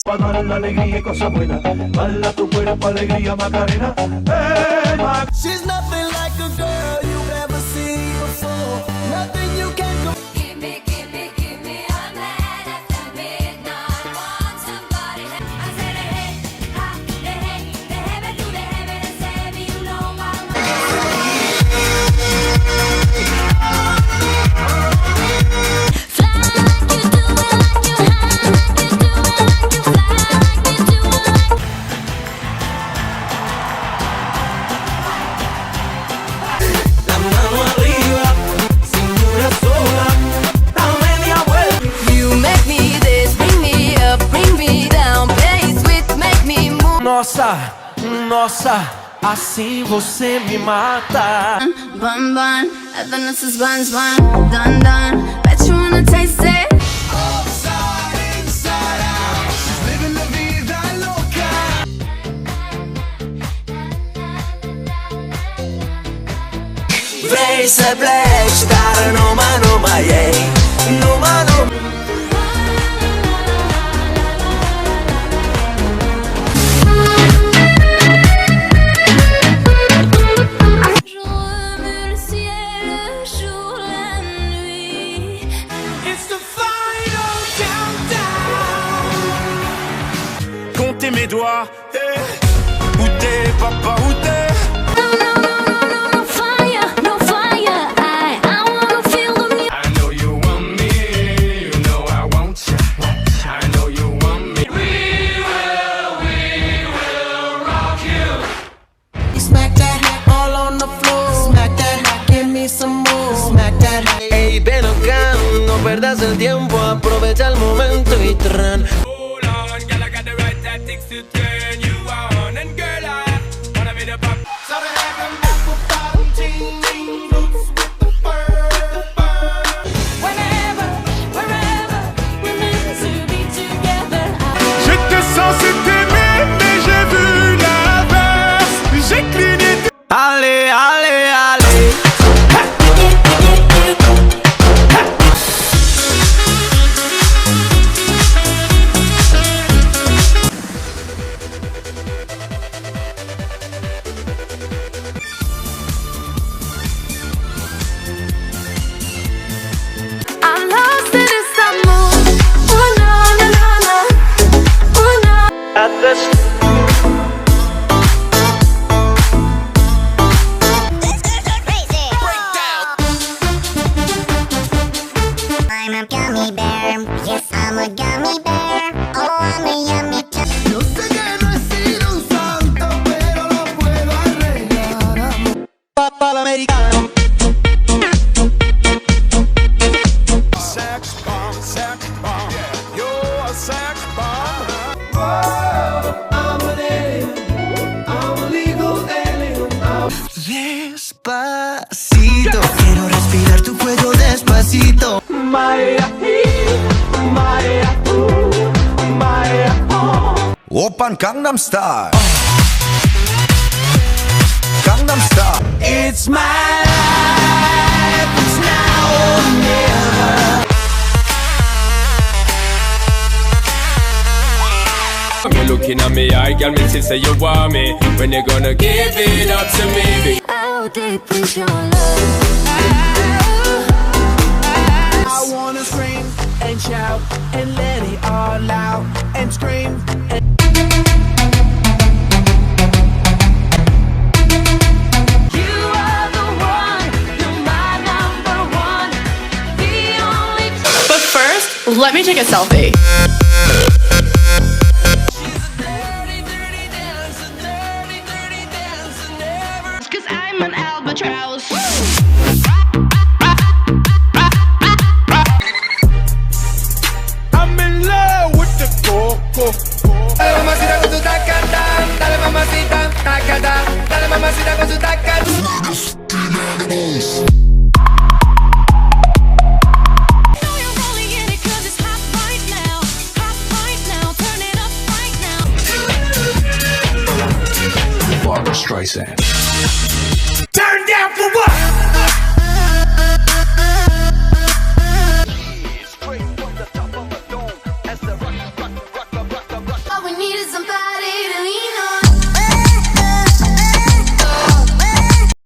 Para dar la alegría y cosas buenas, baila tu cuerpo, alegría, Macarena. She's nothing like a girl you've ever seen before. Nothing you can go. Give me a man after midnight. Want somebody. I said hey, ha, hey, to the heaven and say me, you know I'm fly like you do it, like you high, like you do it, like you fly, like you do it, like. La mano arriba, cintura sola, da media vuelta. You make me this, bring me up, bring me down, play sweet, make me move. Nossa, nossa, assim você me mata. Bun bun, happiness is buns bun, done done. Bet you wanna taste it. Upside, inside out, she's living la vida loca. Vrei pleci, dar numai ei, numai. Je remue le ciel, le jour, la nuit. It's the final countdown. Comptez mes doigts, hey. Où t'es, papa, où t'es? No fire, no fire. I wanna feel the music. I know you want me, you know I want you. I know you want me. We will rock you. Smack that all on the floor. Smack that, give me some more. Smack that. Ey, ven acá, no perdas el tiempo, aprovecha el momento y tran. Hold on, girl, I got the right tactics to turn you on, and girl, I wanna be the pop. So the heck I'm back for 14 boots with the fur. Whenever, wherever, we're meant to be together. J'étais censé t'aimer, mais j'ai vu l'inverse. J'ai cligné. Allez, allez, allez. I'm lost in this mood. Oh no, no, no, no. Oh no. At this. I'm a gummy bear. Yes, I'm a gummy bear. Oh, I'm a yummy Yo sé que no he sido un santo, pero lo puedo arreglar, amor. Papá el americano. Sex bomb, you're a sex bomb. Whoa, I'm an alien, I'm a legal alien. Despacito, quiero respirar tu cuello despacito. Maya, Maya, Maya, Oppan Gangnam Style. Gangnam Style. it's my life, it's now or never. You looking at me, I got me to say you want me. When you gonna give it up to me? How deep is your love? I wanna scream and shout and let it all out and scream. You are the one, you're my number one, the only. But first, let me take a selfie. Cause I'm an albatross. I'm in love with the COCO. Dale mamacita con su tacata, dale mamacita, tacata, dale mamacita con su tacata. Streisand.